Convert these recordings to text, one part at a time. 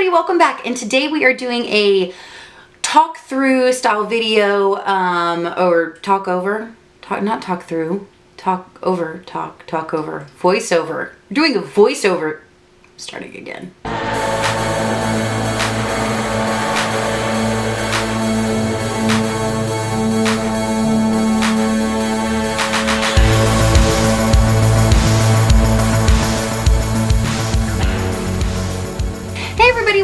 everybody, welcome back, and today we are doing a talk through style video, or talk over, voiceover. We're doing a voiceover, starting again.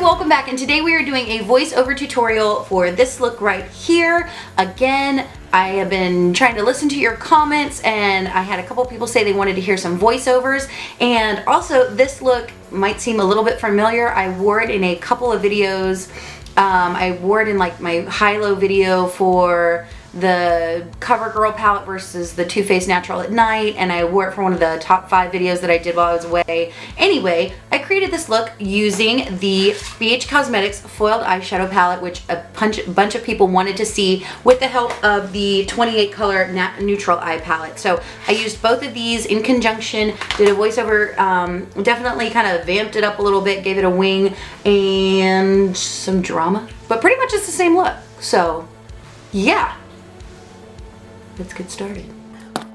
Welcome back, and today we are doing a voiceover tutorial for this look right here. Again, I have been trying to listen to your comments, and I had a couple people say they wanted to hear some voiceovers. And also, this look might seem a little bit familiar. I wore it in a couple of videos. I wore it in like my high-low video for the CoverGirl palette versus the Too Faced Natural at Night, and I wore it for one of the top 5 videos that I did while I was away. Anyway, I created this look using the BH Cosmetics foiled eyeshadow palette, which a bunch of people wanted to see, with the help of the 28 color neutral eye palette. So I used both of these in conjunction, did a voiceover, definitely kind of vamped it up a little bit, gave it a wing and some drama, but pretty much it's the same look. So yeah. Let's get started.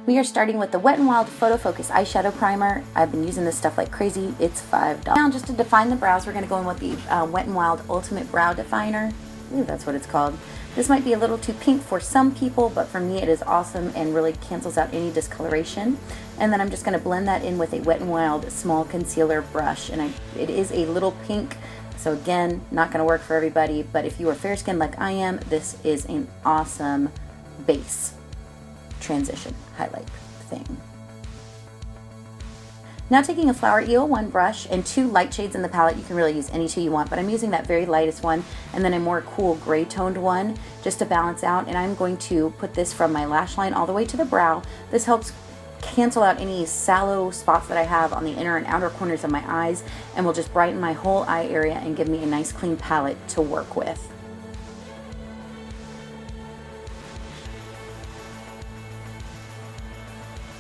We are starting with the Wet n Wild Photo Focus Eyeshadow Primer. I've been using this stuff like crazy. It's $5. Now, just to define the brows, we're going to go in with the Wet n Wild Ultimate Brow Definer. Ooh, that's what it's called. This might be a little too pink for some people, but for me it is awesome and really cancels out any discoloration. And then I'm just going to blend that in with a Wet n Wild Small Concealer brush. And it is a little pink, so again, not going to work for everybody, but if you are fair skinned like I am, this is an awesome base transition highlight thing. Now, taking a Flower EO1 brush and 2 light shades in the palette, you can really use any 2 you want, but I'm using that very lightest one and then a more cool gray toned one just to balance out, and I'm going to put this from my lash line all the way to the brow. This helps cancel out any sallow spots that I have on the inner and outer corners of my eyes, and will just brighten my whole eye area and give me a nice clean palette to work with.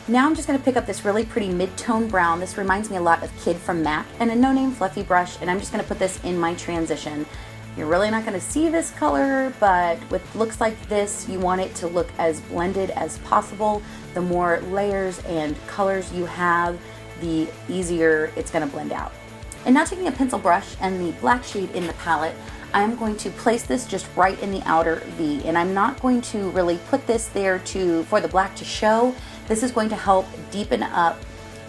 Now I'm just going to pick up this really pretty mid-tone brown. This reminds me a lot of Kid from MAC, and a no-name fluffy brush, and I'm just going to put this in my transition. You're really not going to see this color, but with looks like this, you want it to look as blended as possible. The more layers and colors you have, the easier it's going to blend out. And now, taking a pencil brush and the black shade in the palette, I'm going to place this just right in the outer V, and I'm not going to really put this there for the black to show. This is going to help deepen up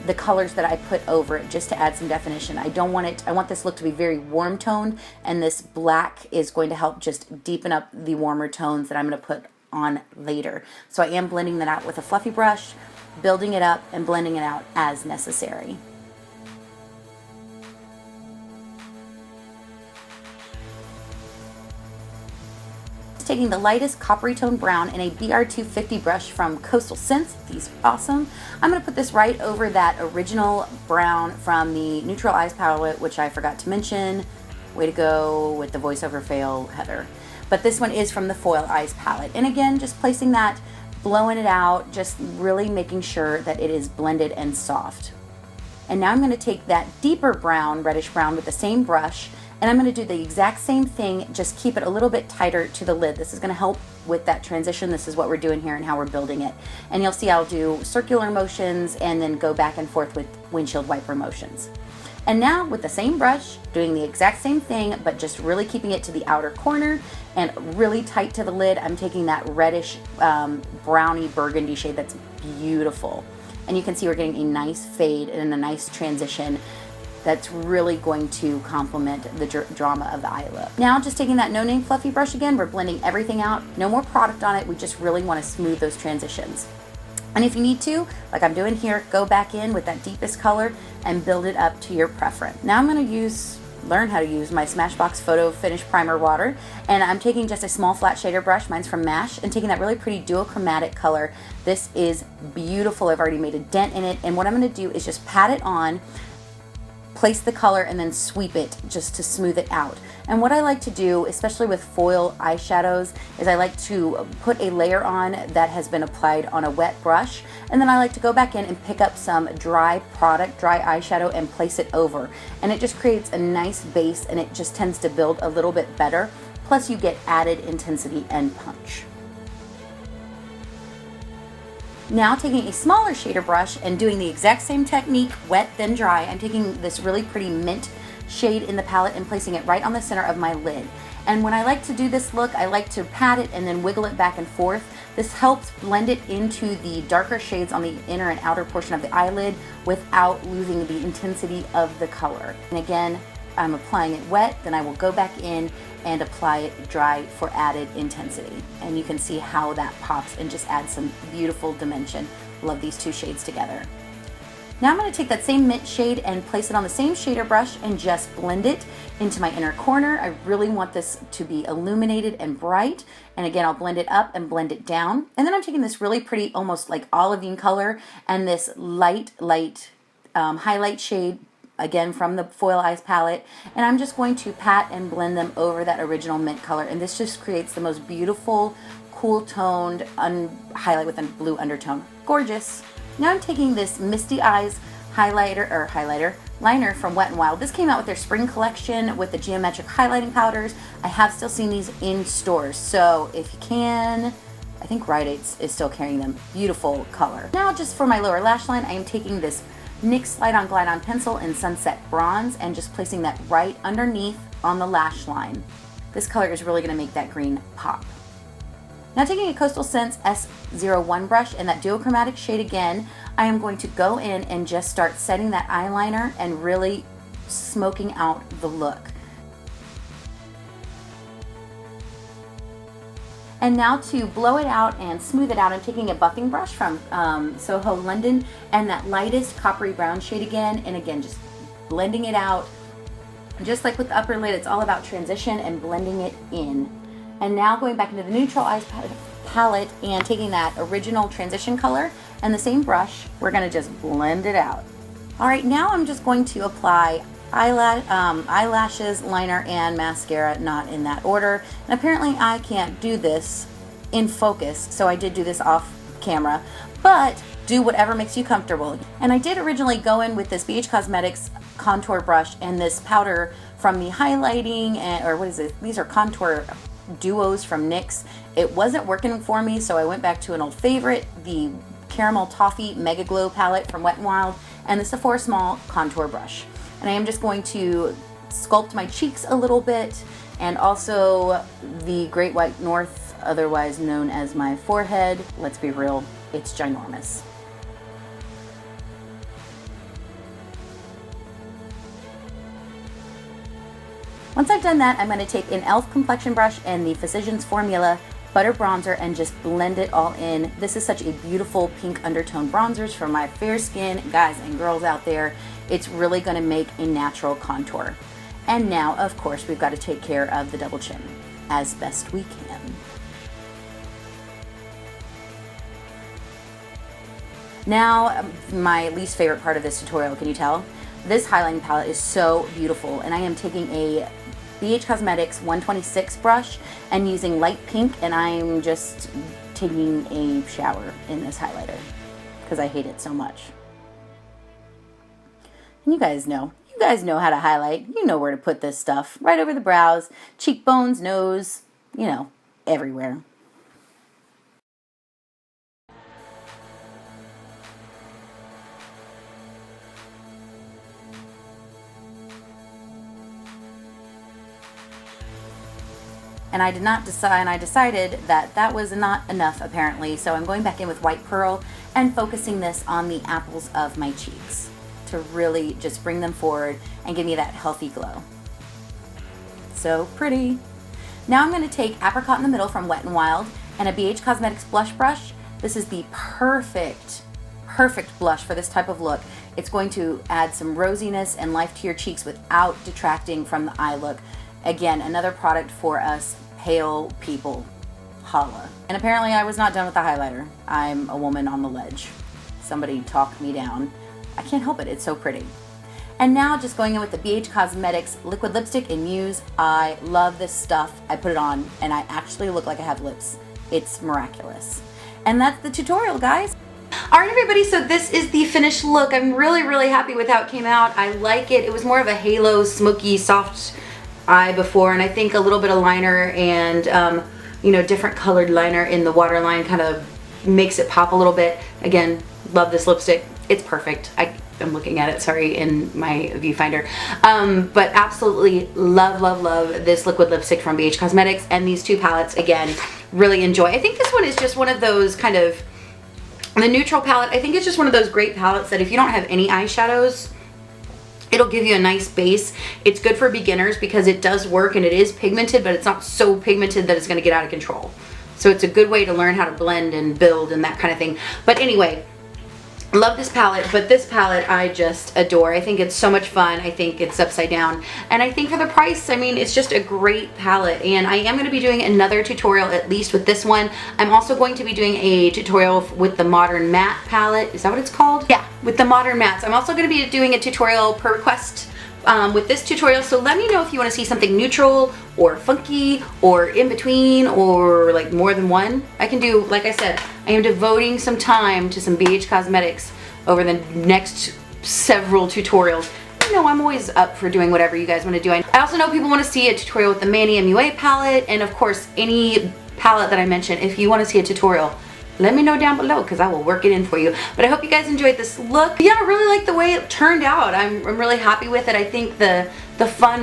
the colors that I put over it, just to add some definition. I want this look to be very warm toned, and this black is going to help just deepen up the warmer tones that I'm going to put on later. So I am blending that out with a fluffy brush, building it up and blending it out as necessary. Taking the lightest coppery tone brown in a BR250 brush from Coastal Scents. These are awesome. I'm going to put this right over that original brown from the Neutral Eyes palette, which I forgot to mention. Way to go with the voiceover fail, Heather. But this one is from the Foil Eyes palette. And again, just placing that, blowing it out, just really making sure that it is blended and soft. And now I'm going to take that deeper brown, reddish brown, with the same brush, and I'm going to do the exact same thing, just keep it a little bit tighter to the lid. This is going to help with that transition. This is what we're doing here and how we're building it. And you'll see I'll do circular motions and then go back and forth with windshield wiper motions. And now, with the same brush, doing the exact same thing, but just really keeping it to the outer corner and really tight to the lid, I'm taking that reddish browny burgundy shade that's beautiful. And you can see we're getting a nice fade and a nice transition that's really going to complement the drama of the eye look. Now, just taking that no-name fluffy brush again, we're blending everything out. No more product on it. We just really want to smooth those transitions. And if you need to, like I'm doing here, go back in with that deepest color and build it up to your preference. Now I'm going to learn how to use my Smashbox Photo Finish Primer Water, and I'm taking just a small flat shader brush, mine's from MASH, and taking that really pretty duochromatic color. This is beautiful. I've already made a dent in it, and what I'm going to do is just pat it on place the color and then sweep it just to smooth it out. And what I like to do, especially with foil eyeshadows, is I like to put a layer on that has been applied on a wet brush, and then I like to go back in and pick up some dry product, dry eyeshadow, and place it over. And it just creates a nice base, and it just tends to build a little bit better. Plus you get added intensity and punch. Now taking a smaller shader brush and doing the exact same technique, wet then dry, I'm taking this really pretty mint shade in the palette and placing it right on the center of my lid. And when I like to do this look, I like to pat it and then wiggle it back and forth. This helps blend it into the darker shades on the inner and outer portion of the eyelid without losing the intensity of the color. And again, I'm applying it wet, then I will go back in and apply it dry for added intensity. And you can see how that pops and just adds some beautiful dimension. Love these two shades together. Now I'm going to take that same mint shade and place it on the same shader brush and just blend it into my inner corner. I really want this to be illuminated and bright. And again, I'll blend it up and blend it down. And then I'm taking this really pretty, almost like olivine color, and this light highlight shade, again from the Foil Eyes palette, and I'm just going to pat and blend them over that original mint color, and this just creates the most beautiful, cool toned highlight with a blue undertone. Gorgeous. Now I'm taking this Misty Eyes liner from Wet n Wild. This came out with their spring collection with the geometric highlighting powders. I have still seen these in stores, so if you can, I think Rite Aid is still carrying them. Beautiful color. Now just for my lower lash line, I am taking this NYX Slide On Glide On pencil in Sunset Bronze and just placing that right underneath on the lash line. This color is really going to make that green pop. Now taking a Coastal Scents S01 brush in that duochromatic shade again, I am going to go in and just start setting that eyeliner and really smoking out the look. And now to blow it out and smooth it out, I'm taking a buffing brush from Soho London and that lightest coppery brown shade again, and again just blending it out. Just like with the upper lid, it's all about transition and blending it in. And now going back into the Neutral Eyes palette and taking that original transition color and the same brush, we're going to just blend it out. Alright, now I'm just going to apply eyelashes, liner, and mascara, not in that order. And apparently I can't do this in focus, so I did do this off camera, but do whatever makes you comfortable. And I did originally go in with this BH Cosmetics contour brush and this powder from the highlighting, or what is it? These are contour duos from NYX. It wasn't working for me, so I went back to an old favorite, the Caramel Toffee Mega Glow palette from Wet n Wild, and the Sephora Small contour brush. And I am just going to sculpt my cheeks a little bit, and also the Great White North, otherwise known as my forehead. Let's be real, it's ginormous. Once I've done that, I'm going to take an e.l.f. complexion brush and the Physicians Formula Butter Bronzer and just blend it all in. This is such a beautiful pink undertone bronzers for my fair skin guys and girls out there. It's really going to make a natural contour. And now, of course, we've got to take care of the double chin as best we can. Now, my least favorite part of this tutorial, can you tell? This highlighting palette is so beautiful, and I am taking a BH Cosmetics 126 brush and using light pink, and I'm just taking a shower in this highlighter because I hate it so much. And you guys know how to highlight. You know where to put this stuff. Right over the brows, cheekbones, nose, you know, everywhere. And I decided that that was not enough apparently, so I'm going back in with White Pearl and focusing this on the apples of my cheeks to really just bring them forward and give me that healthy glow. So pretty. Now I'm going to take Apricot-in-the-Middle from Wet n Wild and a BH Cosmetics blush brush. This is the perfect blush for this type of look. It's going to add some rosiness and life to your cheeks without detracting from the eye look. Again, another product for us pale people. Holla. And apparently I was not done with the highlighter. I'm a woman on the ledge. Somebody talked me down. I can't help it, it's so pretty. And now just going in with the BH Cosmetics Liquid Lipstick in Muse. I love this stuff. I put it on and I actually look like I have lips. It's miraculous. And that's the tutorial, guys. Alright everybody, so this is the finished look. I'm really happy with how it came out. I like it. It was more of a halo, smoky, soft eye before, and I think a little bit of liner and you know, different colored liner in the waterline kind of makes it pop a little bit. Again, love this lipstick. It's perfect. I'm looking at it, sorry, in my viewfinder. But absolutely love this liquid lipstick from BH Cosmetics, and these two palettes, again, really enjoy. I think this one is just one of those kind of, the neutral palette, I think it's just one of those great palettes that if you don't have any eyeshadows, it'll give you a nice base. It's good for beginners because it does work and it is pigmented, but it's not so pigmented that it's going to get out of control. So it's a good way to learn how to blend and build and that kind of thing. But anyway, love this palette, but this palette I just adore. I think it's so much fun. I think it's upside down, and I think for the price, I mean, it's just a great palette. And I am going to be doing another tutorial at least with this one. I'm also going to be doing a tutorial with the Modern Matte palette. Is that what it's called? Yeah, with the Modern Mattes. I'm also going to be doing a tutorial per request with this tutorial, so let me know if you want to see something neutral or funky or in between or like more than one. I can do, like I said, I am devoting some time to some BH Cosmetics over the next several tutorials. You know, I'm always up for doing whatever you guys want to do. I also know people want to see a tutorial with the Manny MUA palette, and of course any palette that I mentioned. If you want to see a tutorial, let me know down below because I will work it in for you. But I hope you guys enjoyed this look. Yeah, I really like the way it turned out. I'm really happy with it. I think the fun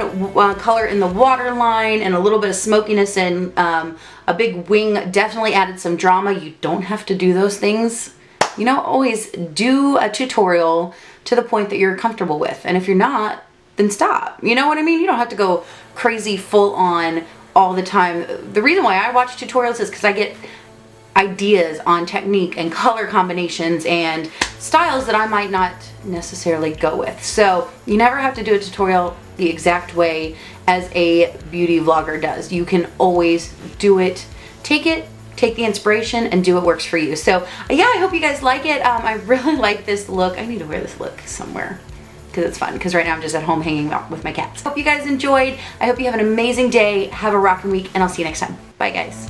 color in the waterline and a little bit of smokiness and a big wing definitely added some drama. You don't have to do those things. You know, always do a tutorial to the point that you're comfortable with. And if you're not, then stop. You know what I mean? You don't have to go crazy full on all the time. The reason why I watch tutorials is because I get ideas on technique and color combinations and styles that I might not necessarily go with. So you never have to do a tutorial the exact way as a beauty vlogger does. You can always do it, take the inspiration and do what works for you. So yeah, I hope you guys like it. I really like this look. I need to wear this look somewhere because it's fun, because right now I'm just at home hanging out with my cats. Hope you guys enjoyed. I hope you have an amazing day. Have a rockin' week, and I'll see you next time. Bye guys.